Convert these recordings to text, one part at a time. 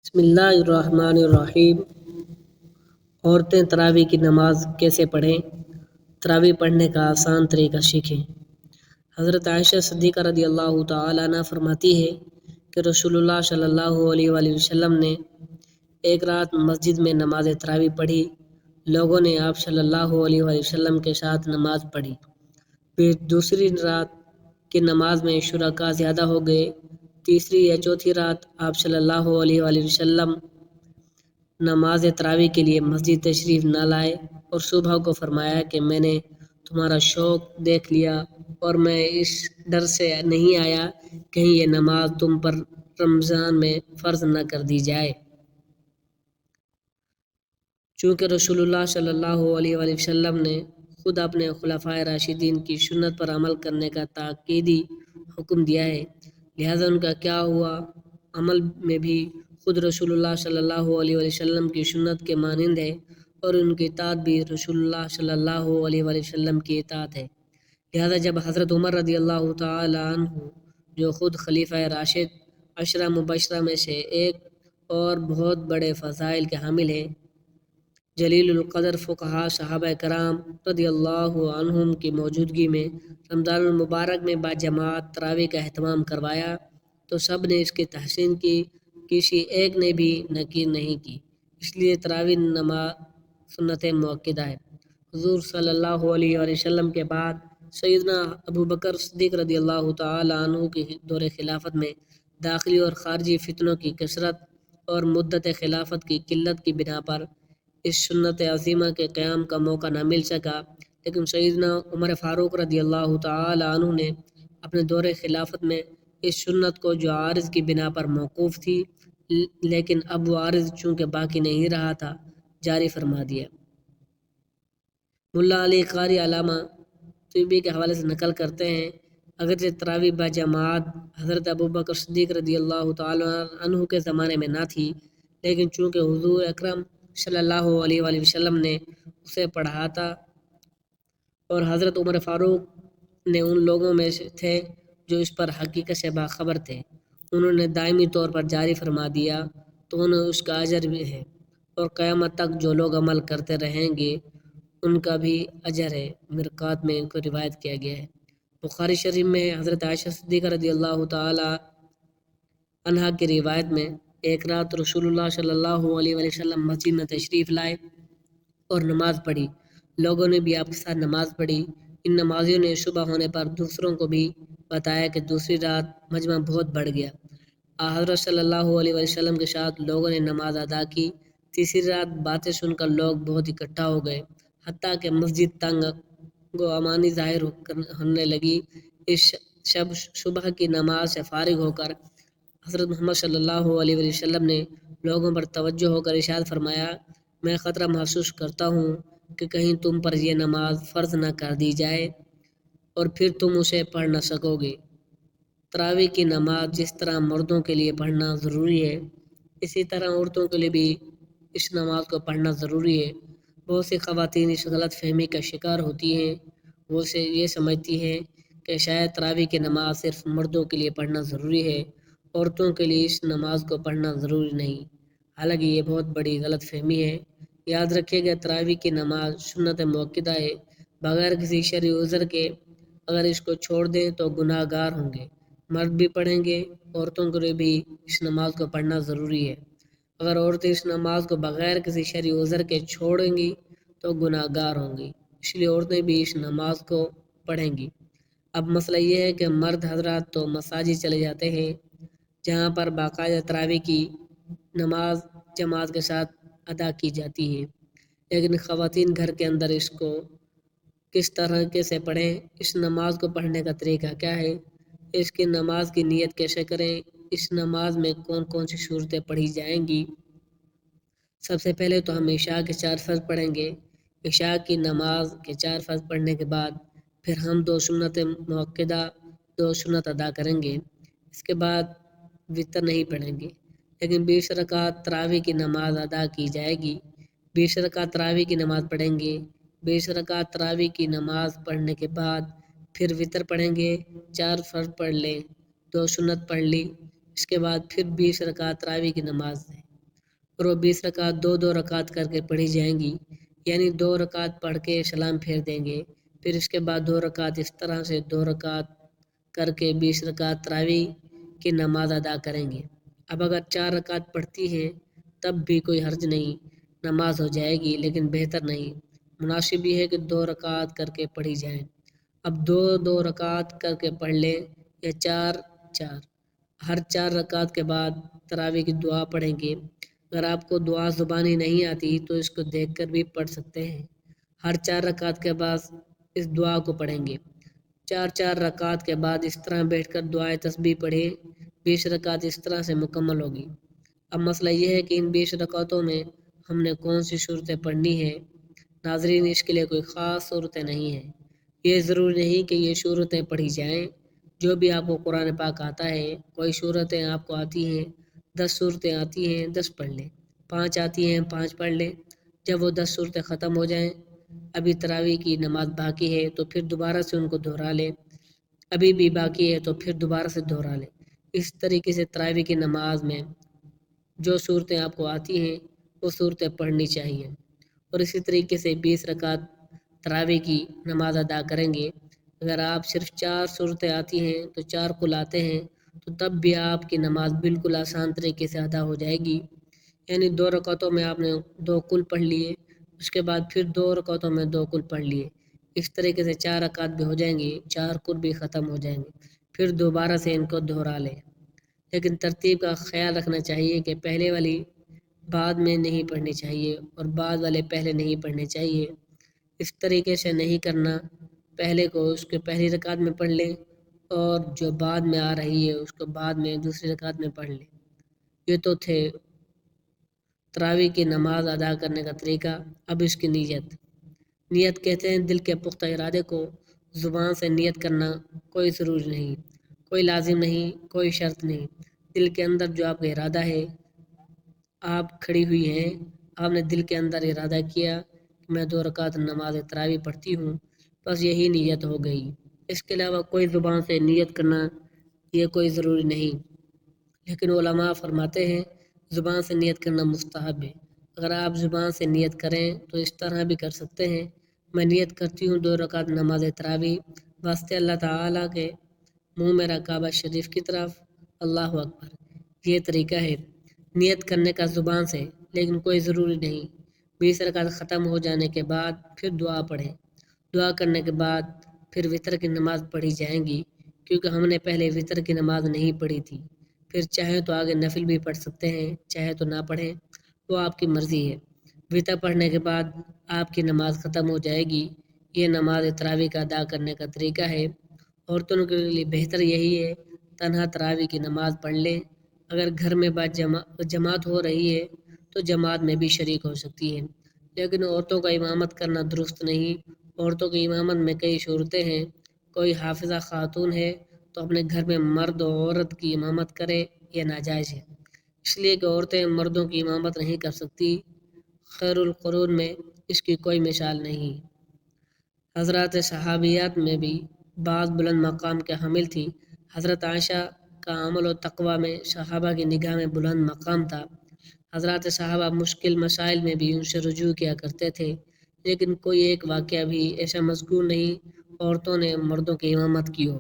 بسم اللہ الرحمن الرحیم۔ عورتیں تراویح کی نماز کیسے پڑھیں؟ تراویح پڑھنے کا آسان طریقہ سیکھیں۔ حضرت عائشہ صدیقہ رضی اللہ تعالیٰ عنہ فرماتی ہے کہ رسول اللہ صلی اللہ علیہ وآلہ وسلم نے ایک رات مسجد میں نماز تراویح پڑھی۔ لوگوں نے آپ صلی اللہ علیہ وآلہ وسلم کے ساتھ نماز پڑھی۔ پھر دوسری رات کی نماز میں شرکاء زیادہ ہو گئے۔ تیسری یا چوتھی رات آپ صلی اللہ علیہ وآلہ وسلم نماز تراویح کے لیے مسجد تشریف نہ لائے اور صبح کو فرمایا کہ میں نے تمہارا شوق دیکھ لیا اور میں اس ڈر سے نہیں آیا کہیں یہ نماز تم پر رمضان میں فرض نہ کر دی جائے۔ چونکہ رسول اللہ صلی اللہ علیہ وآلہ وسلم نے خود اپنے خلفائے راشدین کی سنت پر عمل کرنے کا تاکیدی حکم دیا ہے، لہذا ان کا کیا ہوا عمل میں بھی خود رسول اللہ صلی اللہ علیہ وآلہ وسلم کی سنت کے مانند ہے اور ان کی اطاعت بھی رسول اللہ صلی اللہ علیہ وآلہ وسلم کی اطاعت ہے۔ لہذا جب حضرت عمر رضی اللہ تعالی عنہ جو خود خلیفہ راشد 10 مبشرہ میں سے ایک اور بہت بڑے فضائل کے حامل ہیں، جلیل القدر فقہا صحابہ کرام رضی اللہ عنہم کی موجودگی میں رمضان المبارک میں باجماعت تراویح کا اہتمام کروایا تو سب نے اس کی تحسین کی، کسی ایک نے بھی نکیر نہیں کی۔ اس لیے تراویح نماز سنت مؤکدہ ہے۔ حضور صلی اللہ علیہ وآلہ وسلم کے بعد سیدنا ابوبکر صدیق رضی اللہ تعالی عنہ کی دور خلافت میں داخلی اور خارجی فتنوں کی کثرت اور مدت خلافت کی قلت کی بنا پر اس سنت عظیمہ کے قیام کا موقع نہ مل سکا، لیکن سیدنا عمر فاروق رضی اللہ تعالی عنہ نے اپنے دور خلافت میں اس سنت کو جو عارض کی بنا پر موقوف تھی لیکن اب وہ عارض چونکہ باقی نہیں رہا تھا، جاری فرما دیا۔ ملا علی قاری علامہ طیبی کے حوالے سے نقل کرتے ہیں، اگرچہ تراویح باجماعت حضرت ابوبکر صدیق رضی اللہ تعالی عنہ کے زمانے میں نہ تھی، لیکن چونکہ حضور اکرم صلی اللہ علیہ وآلہ وسلم نے اسے پڑھا تھا اور حضرت عمر فاروق نے ان لوگوں میں سے تھے جو اس پر حقیقت سے باخبر تھے، انہوں نے دائمی طور پر جاری فرما دیا تو انہیں اس کا اجر بھی ہے اور قیامت تک جو لوگ عمل کرتے رہیں گے ان کا بھی اجر ہے۔ مرقات میں ان کو روایت کیا گیا ہے۔ بخاری شریف میں حضرت عائشہ صدیقہ رضی اللہ تعالی عنہا کی روایت میں ایک رات رسول اللہ صلی اللہ علیہ وآلہ وسلم مسجد میں تشریف لائے اور نماز پڑھی۔ لوگوں نے بھی آپ کے ساتھ نماز پڑھی۔ ان نمازیوں نے صبح ہونے پر دوسروں کو بھی بتایا کہ دوسری رات مجمع بہت بڑھ گیا۔ حضرت صلی اللہ علیہ وآلہ وسلم کے ساتھ لوگوں نے نماز ادا کی۔ تیسری رات باتیں سن کر لوگ بہت اکٹھا ہو گئے، حتیٰ کہ مسجد تنگ و امانی ظاہر ہونے لگی۔ اس شب صبح کی نماز سے فارغ ہو کر حضرت محمد صلی اللہ علیہ وآلہ وسلم نے لوگوں پر توجہ ہو کر ارشاد فرمایا، میں خطرہ محسوس کرتا ہوں کہ کہیں تم پر یہ نماز فرض نہ کر دی جائے اور پھر تم اسے پڑھ نہ سکو گے۔ تراویح کی نماز جس طرح مردوں کے لیے پڑھنا ضروری ہے، اسی طرح عورتوں کے لیے بھی اس نماز کو پڑھنا ضروری ہے۔ بہت سی خواتین اس غلط فہمی کا شکار ہوتی ہیں، وہ یہ سمجھتی ہیں کہ شاید تراویح کی نماز صرف مردوں کے لیے پڑھنا ضروری ہے، عورتوں کے لیے اس نماز کو پڑھنا ضروری نہیں، حالانکہ یہ بہت بڑی غلط فہمی ہے۔ یاد رکھیے گا تراویح کی نماز سنت مؤکدہ ہے، بغیر کسی شرعی عذر کے اگر اس کو چھوڑ دیں تو گناہ گار ہوں گے۔ مرد بھی پڑھیں گے، عورتوں کے لیے بھی اس نماز کو پڑھنا ضروری ہے۔ اگر عورتیں اس نماز کو بغیر کسی شرعی عذر کے چھوڑیں گی تو گناہ گار ہوں گی، اس لیے عورتیں بھی اس نماز کو پڑھیں گی۔ اب مسئلہ یہ ہے کہ مرد حضرات تو مساجد چلے جاتے ہیں جہاں پر باقاعدہ تراویح کی نماز جماعت کے ساتھ ادا کی جاتی ہے، لیکن خواتین گھر کے اندر اس کو کس طرح سے پڑھیں، اس نماز کو پڑھنے کا طریقہ کیا ہے، اس کی نماز کی نیت کیسے کریں، اس نماز میں کون کون سی صورتیں پڑھی جائیں گی۔ سب سے پہلے تو ہم عشاء کے 4 فرض پڑھیں گے۔ عشاء کی نماز کے 4 فرض پڑھنے کے بعد پھر ہم 2 سنت مؤکدہ 2 سنت ادا کریں گے۔ اس کے بعد وتر نہیں پڑھیں گے، لیکن 20 رکعت تراویح کی نماز ادا کی جائے گی۔ 20 رکعت تراویح کی نماز پڑھیں گے۔ 20 رکعت تراویح کی نماز پڑھنے کے بعد پھر وتر پڑھیں گے، 4 فرض پڑھ لیں، 2 سنت پڑھ لی، اس کے بعد پھر 20 رکعت تراویح کی نماز ہے۔ اور وہ 20 رکعت 2 رکعت کر کے پڑھی جائیں گی، یعنی 2 رکعت پڑھ کے سلام پھیر دیں گے، پھر اس کے بعد 2 رکعت اس طرح سے 2 رکعت کر کے 20 رکعت تراویح کی نماز ادا کریں گے۔ اب اگر 4 رکعت پڑھتی ہیں تب بھی کوئی حرج نہیں، نماز ہو جائے گی، لیکن بہتر نہیں، مناسب یہ ہے کہ 2 رکعت کر کے پڑھی جائیں۔ اب 2 رکعت کر کے پڑھ لیں یا 4 ہر 4 رکعت کے بعد تراویح کی دعا پڑھیں گے۔ اگر آپ کو دعا زبانی نہیں آتی تو اس کو دیکھ کر بھی پڑھ سکتے ہیں۔ ہر 4 رکعت کے بعد اس دعا کو پڑھیں گے۔ 4 رکعت کے بعد اس طرح بیٹھ کر دعائے تسبیح پڑھے، 20 رکعت اس طرح سے مکمل ہوگی۔ اب مسئلہ یہ ہے کہ ان 20 رکعتوں میں ہم نے کون سی صورتیں پڑھنی ہیں۔ ناظرین، اس کے لیے کوئی خاص صورتیں نہیں ہیں، یہ ضروری نہیں کہ یہ صورتیں پڑھی جائیں، جو بھی آپ کو قرآن پاک آتا ہے۔ کوئی صورتیں آپ کو آتی ہیں، 10 صورتیں آتی ہیں، 10 پڑھ لیں، 5 آتی ہیں، 5 پڑھ لیں۔ جب وہ 10 صورتیں ختم ہو جائیں، ابھی تراویح کی نماز باقی ہے تو پھر دوبارہ سے ان کو دہرا لیں، ابھی بھی باقی ہے تو پھر دوبارہ سے دہرا لیں۔ اس طریقے سے تراویح کی نماز میں جو صورتیں آپ کو آتی ہیں وہ صورتیں پڑھنی چاہیے، اور اسی طریقے سے 20 رکعت تراویح کی نماز ادا کریں گے۔ اگر آپ صرف 4 صورتیں آتی ہیں تو 4 کل آتے ہیں تو تب بھی آپ کی نماز بالکل آسان طریقے سے ادا ہو جائے گی، یعنی 2 رکعتوں میں آپ نے 2 کل پڑھ لیے، اس کے بعد پھر 2 رکعتوں میں 2 کل پڑھ لیے، اس طریقے سے 4 رکعت بھی ہو جائیں گی، 4 کل بھی ختم ہو جائیں گے، پھر دوبارہ سے ان کو دہرا لیں۔ لیکن ترتیب کا خیال رکھنا چاہیے کہ پہلے والی بعد میں نہیں پڑھنی چاہیے اور بعد والے پہلے نہیں پڑھنے چاہیے، اس طریقے سے نہیں کرنا۔ پہلے کو اس کے پہلی رکعت میں پڑھ لیں اور جو بعد میں آ رہی ہے اس کو بعد میں دوسری رکعت میں پڑھ لیں۔ یہ تو تھے تراویح کی نماز ادا کرنے کا طریقہ۔ اب اس کی نیت کہتے ہیں دل کے پختہ ارادے کو، زبان سے نیت کرنا کوئی ضروری نہیں، کوئی لازم نہیں، کوئی شرط نہیں۔ دل کے اندر جو آپ کا ارادہ ہے، آپ کھڑی ہوئی ہیں، آپ نے دل کے اندر ارادہ کیا کہ میں 2 رکعت نماز تراویح پڑھتی ہوں، بس یہی نیت ہو گئی۔ اس کے علاوہ کوئی زبان سے نیت کرنا یہ کوئی ضروری نہیں، لیکن علماء فرماتے ہیں زبان سے نیت کرنا مستحب ہے۔ اگر آپ زبان سے نیت کریں تو اس طرح بھی کر سکتے ہیں، میں نیت کرتی ہوں 2 رکعت نماز تراویح واسطے اللہ تعالیٰ کے، منہ میرا کعبہ شریف کی طرف، اللہ اکبر۔ یہ طریقہ ہے نیت کرنے کا زبان سے، لیکن کوئی ضروری نہیں۔ 20 رکعت ختم ہو جانے کے بعد پھر دعا پڑھیں، دعا کرنے کے بعد پھر وتر کی نماز پڑھی جائیں گی، کیونکہ ہم نے پہلے وتر کی نماز نہیں پڑھی تھی۔ پھر چاہیں تو آگے نفل بھی پڑھ سکتے ہیں، چاہے تو نہ پڑھیں، وہ آپ کی مرضی ہے۔ وتر پڑھنے کے بعد آپ کی نماز ختم ہو جائے گی۔ یہ نماز تراویح کا ادا کرنے کا طریقہ ہے۔ عورتوں کے لیے بہتر یہی ہے تنہا تراویح کی نماز پڑھ لیں۔ اگر گھر میں جماعت ہو رہی ہے تو جماعت میں بھی شریک ہو سکتی ہے، لیکن عورتوں کا امامت کرنا درست نہیں۔ عورتوں کی امامت میں کئی صورتیں ہیں، کوئی حافظہ خاتون ہے تو اپنے گھر میں مرد و عورت کی امامت کرے، یہ ناجائز ہے، اس لیے کہ عورتیں مردوں کی امامت نہیں کر سکتی۔ خیر القرون میں اس کی کوئی مثال نہیں۔ حضرات صحابیات میں بھی بعض بلند مقام کے حامل تھی۔ حضرت عائشہ کا عمل و تقوی میں صحابہ کی نگاہ میں بلند مقام تھا۔ حضرات صحابہ مشکل مسائل میں بھی ان سے رجوع کیا کرتے تھے، لیکن کوئی ایک واقعہ بھی ایسا مذکور نہیں عورتوں نے مردوں کی امامت کی ہو۔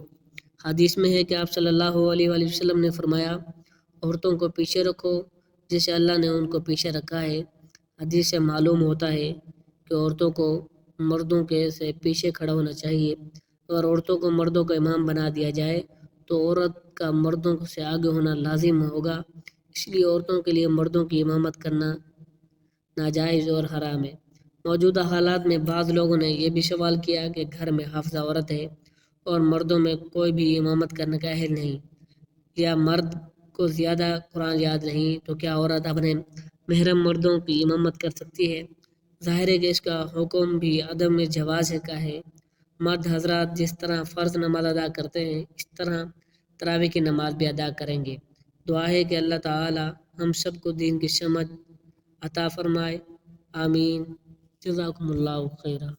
حدیث میں ہے کہ آپ صلی اللہ علیہ وآلہ وسلم نے فرمایا، عورتوں کو پیچھے رکھو جیسے اللہ نے ان کو پیچھے رکھا ہے۔ حدیث سے معلوم ہوتا ہے کہ عورتوں کو مردوں کے سے پیچھے کھڑا ہونا چاہیے۔ اگر عورتوں کو مردوں کا امام بنا دیا جائے تو عورت کا مردوں سے آگے ہونا لازم ہوگا، اس لیے عورتوں کے لیے مردوں کی امامت کرنا ناجائز اور حرام ہے۔ موجودہ حالات میں بعض لوگوں نے یہ بھی سوال کیا کہ گھر میں حافظہ عورت ہے اور مردوں میں کوئی بھی امامت کرنے کا اہل نہیں، یا مرد کو زیادہ قرآن یاد نہیں، تو کیا عورت اپنے محرم مردوں کی امامت کر سکتی ہے؟ ظاہر ہے کہ اس کا حکم بھی عدم جواز کا ہے۔ مرد حضرات جس طرح فرض نماز ادا کرتے ہیں اس طرح تراویح کی نماز بھی ادا کریں گے۔ دعا ہے کہ اللہ تعالی ہم سب کو دین کی سمجھ عطا فرمائے، آمین۔ جزاکم اللہ خیرہ۔